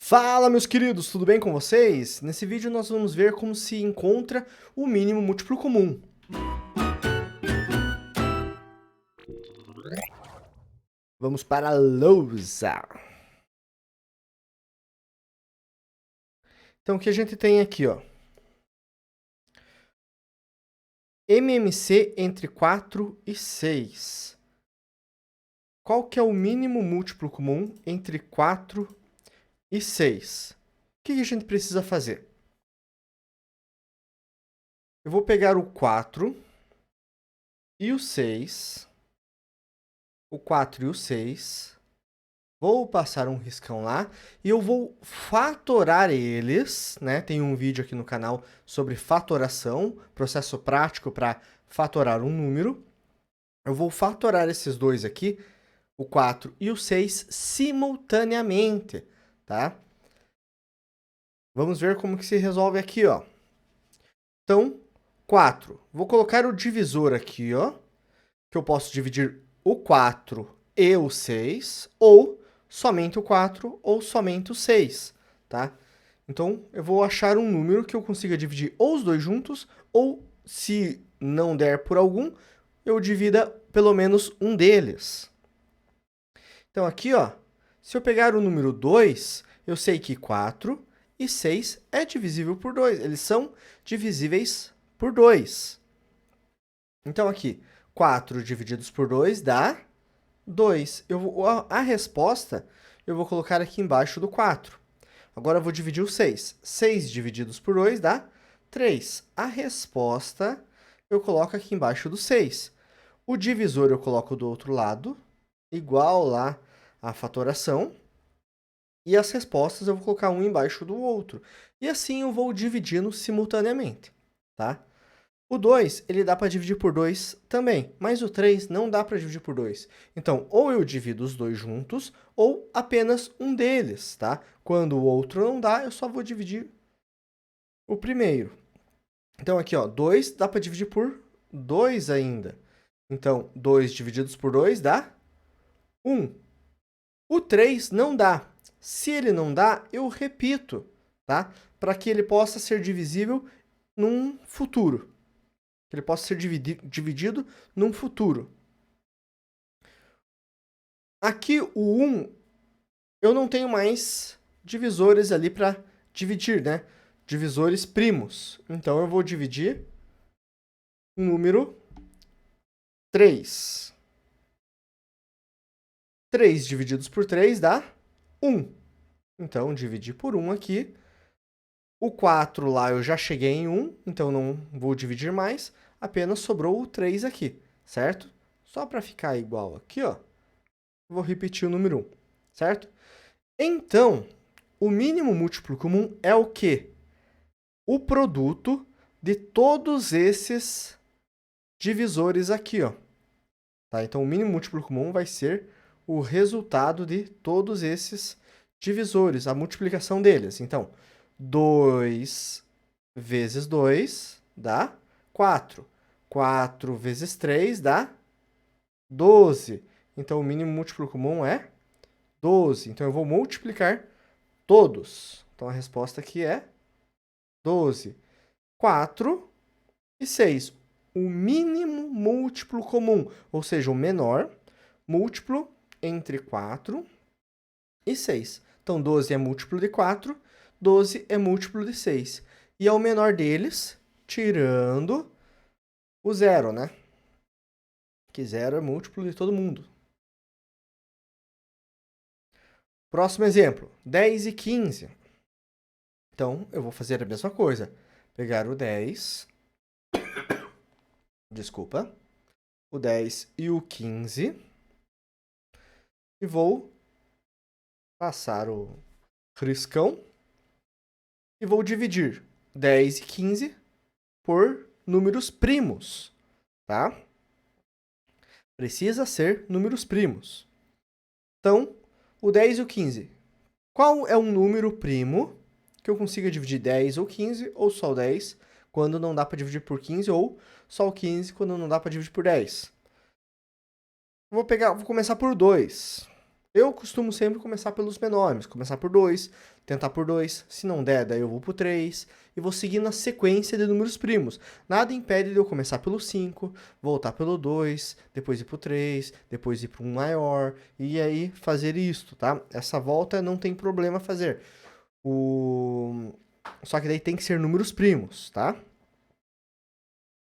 Fala, meus queridos, tudo bem com vocês? Nesse vídeo nós vamos ver como se encontra o mínimo múltiplo comum. Vamos para a lousa. Então, o que a gente tem aqui, ó? MMC entre 4 e 6. Qual que é o mínimo múltiplo comum entre 4 e 6? O que a gente precisa fazer? Eu vou pegar o 4 e o 6, o 4 e o 6, vou passar um riscão lá e eu vou fatorar eles, né? Tem um vídeo aqui no canal sobre fatoração, processo prático para fatorar um número. Eu vou fatorar esses dois aqui, o 4 e o 6, simultaneamente, tá? Vamos ver como que se resolve aqui, ó. Então, 4. Vou colocar o divisor aqui, ó, que eu posso dividir o 4 e o 6, ou somente o 4 ou somente o 6, tá? Então, eu vou achar um número que eu consiga dividir ou os dois juntos, ou, se não der por algum, eu divida pelo menos um deles. Então, aqui, ó, se eu pegar o número 2, eu sei que 4 e 6 é divisível por 2. Eles são divisíveis por 2. Então, aqui, 4 divididos por 2 dá 2. A resposta eu vou colocar aqui embaixo do 4. Agora eu vou dividir o 6. 6 divididos por 2 dá 3. A resposta eu coloco aqui embaixo do 6. O divisor eu coloco do outro lado, igual lá a fatoração. E as respostas eu vou colocar um embaixo do outro. E assim eu vou dividindo simultaneamente, tá? O 2, ele dá para dividir por 2 também, mas o 3 não dá para dividir por 2. Então, ou eu divido os dois juntos, ou apenas um deles, tá? Quando o outro não dá, eu só vou dividir o primeiro. Então, aqui, ó, 2 dá para dividir por 2 ainda. Então, 2 divididos por 2 dá 1. O 3 não dá. Se ele não dá, eu repito, tá? Para que ele possa ser divisível num futuro. Que ele possa ser dividido num futuro. Aqui, o 1, eu não tenho mais divisores ali para dividir, né? Divisores primos. Então, eu vou dividir o número 3. 3 divididos por 3 dá 1. Então, dividir por 1 aqui. O 4 lá eu já cheguei em 1, então não vou dividir mais. Apenas sobrou o 3 aqui, certo? Só para ficar igual aqui, ó, vou repetir o número 1, certo? Então, o mínimo múltiplo comum é o quê? O produto de todos esses divisores aqui, ó. Tá? Então, o mínimo múltiplo comum vai ser o resultado de todos esses divisores, a multiplicação deles. Então, 2 vezes 2 dá 4. 4 vezes 3 dá 12. Então, o mínimo múltiplo comum é 12. Então, eu vou multiplicar todos. Então, a resposta aqui é 12. 4 e 6. O mínimo múltiplo comum, ou seja, o menor múltiplo entre 4 e 6. Então, 12 é múltiplo de 4, 12 é múltiplo de 6. E é o menor deles, tirando o zero, né? Que zero é múltiplo de todo mundo. Próximo exemplo, 10 e 15. Então, eu vou fazer a mesma coisa. Pegar o 10, desculpa, o 10 e o 15, e vou passar o riscão e vou dividir 10 e 15 por números primos, tá? Precisa ser números primos. Então, o 10 e o 15. Qual é um número primo que eu consiga dividir 10 ou 15, ou só o 10, quando não dá para dividir por 15, ou só o 15, quando não dá para dividir por 10? Vou começar por 2. Eu costumo sempre começar pelos menores, começar por 2, tentar por 2, se não der, daí eu vou pro 3, e vou seguindo a sequência de números primos. Nada impede de eu começar pelo 5, voltar pelo 2, depois ir pro 3, depois ir para um maior, e aí fazer isto, tá? Essa volta não tem problema fazer. Só que daí tem que ser números primos, tá?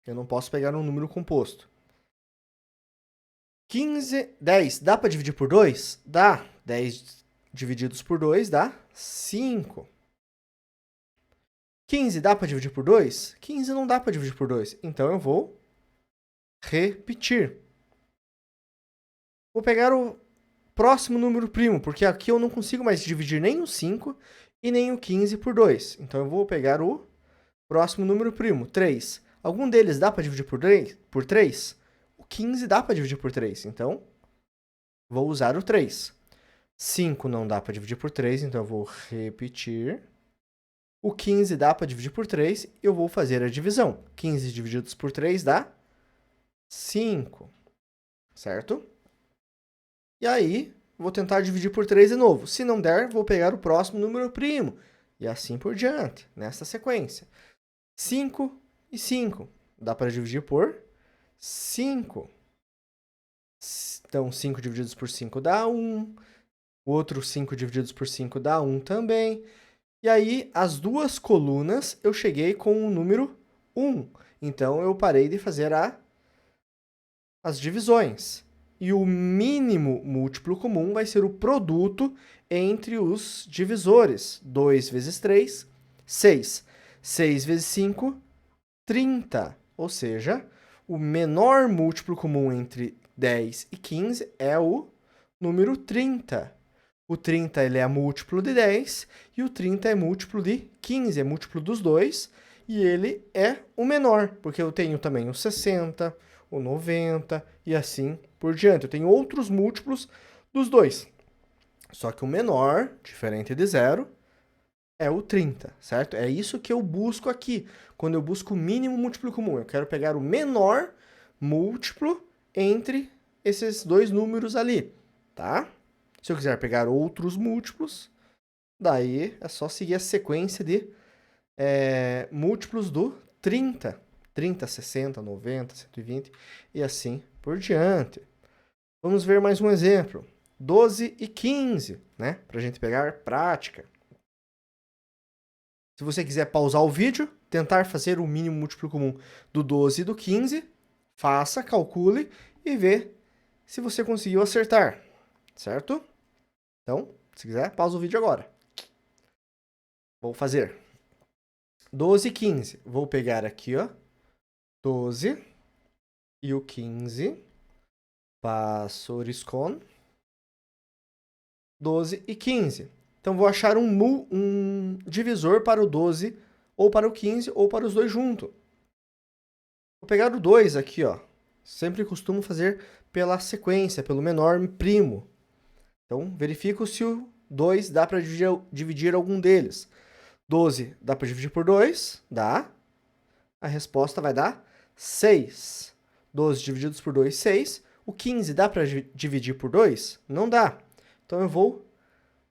Eu não posso pegar um número composto. 10. Dá para dividir por 2? Dá. 10 divididos por 2 dá 5. 15 dá para dividir por 2? 15 não dá para dividir por 2. Então eu vou repetir. Vou pegar o próximo número primo, porque aqui eu não consigo mais dividir nem o 5 e nem o 15 por 2. Então eu vou pegar o próximo número primo, 3. Algum deles dá para dividir por 3? O 15 dá para dividir por 3, então vou usar o 3. 5 não dá para dividir por 3, então eu vou repetir. O 15 dá para dividir por 3, eu vou fazer a divisão. 15 divididos por 3 dá 5, certo? E aí, vou tentar dividir por 3 de novo. Se não der, vou pegar o próximo número primo. E assim por diante, nessa sequência. 5 e 5. Dá para dividir por 5. Então, 5 divididos por 5 dá 1. O outro 5 divididos por 5 dá 1 também. E aí, as duas colunas, eu cheguei com o número 1. Então, eu parei de fazer as divisões. E o mínimo múltiplo comum vai ser o produto entre os divisores. 2 vezes 3, 6. 6 vezes 5, 30. Ou seja, o menor múltiplo comum entre 10 e 15 é o número 30. O 30 ele é múltiplo de 10 e o 30 é múltiplo de 15, é múltiplo dos dois. E ele é o menor, porque eu tenho também o 60, o 90 e assim por diante. Eu tenho outros múltiplos dos dois. Só que o menor, diferente de zero, é o 30, certo? É isso que eu busco aqui, quando eu busco o mínimo múltiplo comum. Eu quero pegar o menor múltiplo entre esses dois números ali, tá? Se eu quiser pegar outros múltiplos, daí é só seguir a sequência de múltiplos do 30. 30, 60, 90, 120 e assim por diante. Vamos ver mais um exemplo. 12 e 15, né? Para a gente pegar prática. Se você quiser pausar o vídeo, tentar fazer o mínimo múltiplo comum do 12 e do 15, faça, calcule e vê se você conseguiu acertar, certo? Então, se quiser, pausa o vídeo agora. Vou fazer 12 e 15. Vou pegar aqui, ó, 12 e o 15. Passo o riscon. 12 e 15. Então, vou achar um divisor para o 12, ou para o 15, ou para os dois juntos. Vou pegar o 2 aqui, ó. Sempre costumo fazer pela sequência, pelo menor primo. Então, verifico se o 2 dá para dividir algum deles. 12 dá para dividir por 2? Dá. A resposta vai dar 6. 12 divididos por 2, 6. O 15 dá para dividir por 2? Não dá. Então, eu vou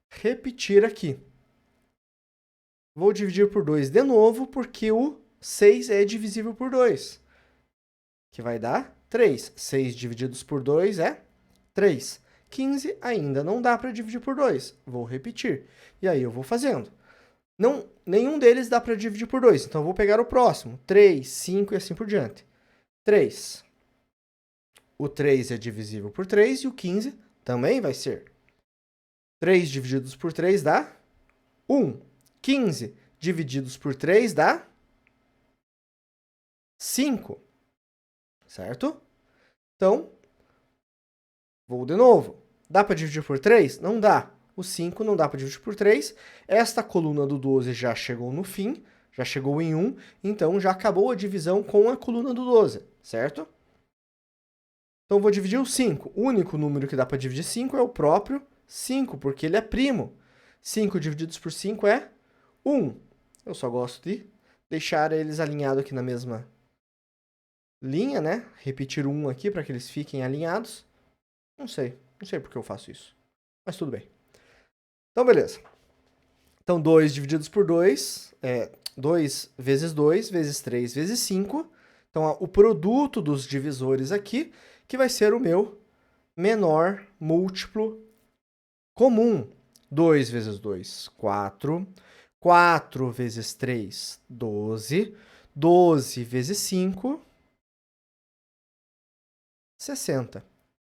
repetir aqui. Vou dividir por 2 de novo, porque o 6 é divisível por 2. Que vai dar 3. 6 divididos por 2 é 3. 15 ainda não dá para dividir por 2. Vou repetir. E aí eu vou fazendo. Nenhum deles dá para dividir por 2. Então eu vou pegar o próximo. 3, 5 e assim por diante. 3. O 3 é divisível por 3 e o 15 também vai ser. 3 divididos por 3 dá 1. 15 divididos por 3 dá 5. Certo? Então, vou de novo. Dá para dividir por 3? Não dá. O 5 não dá para dividir por 3. Esta coluna do 12 já chegou no fim, já chegou em 1, então já acabou a divisão com a coluna do 12, certo? Então, vou dividir o 5. O único número que dá para dividir 5 é o próprio 5, porque ele é primo. 5 divididos por 5 é 1. Eu só gosto de deixar eles alinhados aqui na mesma linha, né? Repetir o 1 aqui para que eles fiquem alinhados. Não sei por que eu faço isso. mas tudo bem. Então, beleza. Então, 2 divididos por 2 é 2 vezes 2 vezes 3 vezes 5. Então, o produto dos divisores aqui, que vai ser o meu menor múltiplo comum. 2 vezes 2, 4. 4 vezes 3, 12. 12 vezes 5, 60,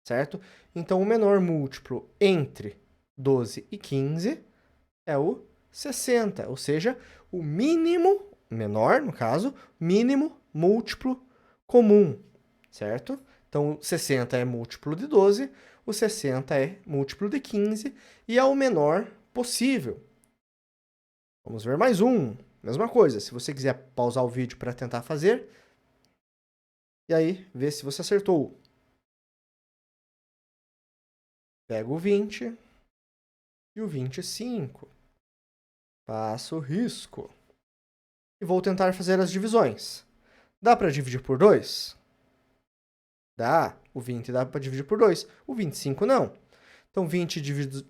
certo? Então, o menor múltiplo entre 12 e 15 é o 60, ou seja, o mínimo, menor no caso, mínimo múltiplo comum, certo? Então, 60 é múltiplo de 12, o 60 é múltiplo de 15 e é o menor possível. Vamos ver mais um. Mesma coisa, se você quiser pausar o vídeo para tentar fazer, e aí ver se você acertou. Pego o 20 e o 25. Passo o risco. E vou tentar fazer as divisões. Dá para dividir por 2? Dá. O 20 dá para dividir por 2. O 25 não. Então, 20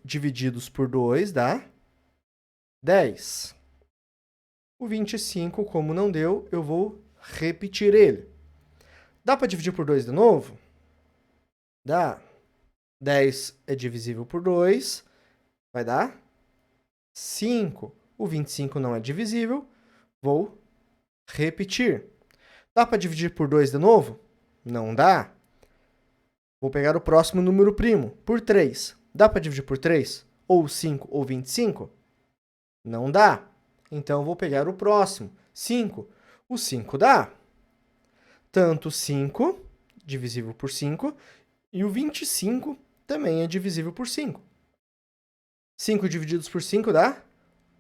divididos por 2 dá 10. O 25, como não deu, eu vou repetir ele. Dá para dividir por 2 de novo? Dá. 10 é divisível por 2, vai dar 5. O 25 não é divisível, vou repetir. Dá para dividir por 2 de novo? Não dá. Vou pegar o próximo número primo, por 3. Dá para dividir por 3? Ou 5 ou 25? Não dá. Então, vou pegar o próximo, 5. O 5 dá. Tanto 5, divisível por 5, e o 25 também é divisível por 5. 5 divididos por 5 dá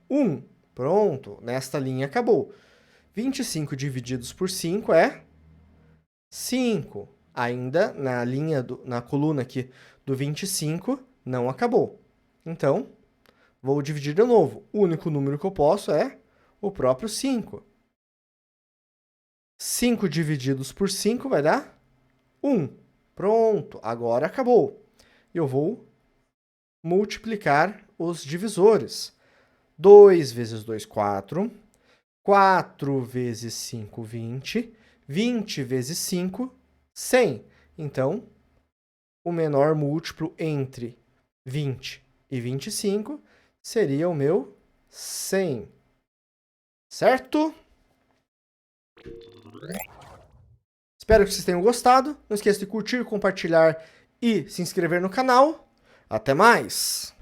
1. Pronto, nesta linha acabou. 25 divididos por 5 é 5. Ainda na linha, na coluna aqui do 25, não acabou. Então, vou dividir de novo. O único número que eu posso é o próprio 5. 5 divididos por 5 vai dar 1. Pronto, agora acabou. Eu vou multiplicar os divisores. 2 vezes 2, 4. 4 vezes 5, 20. 20 vezes 5, 100. Então, o menor múltiplo entre 20 e 25 seria o meu 100. Certo? Espero que vocês tenham gostado. Não esqueça de curtir, compartilhar e se inscrever no canal. Até mais!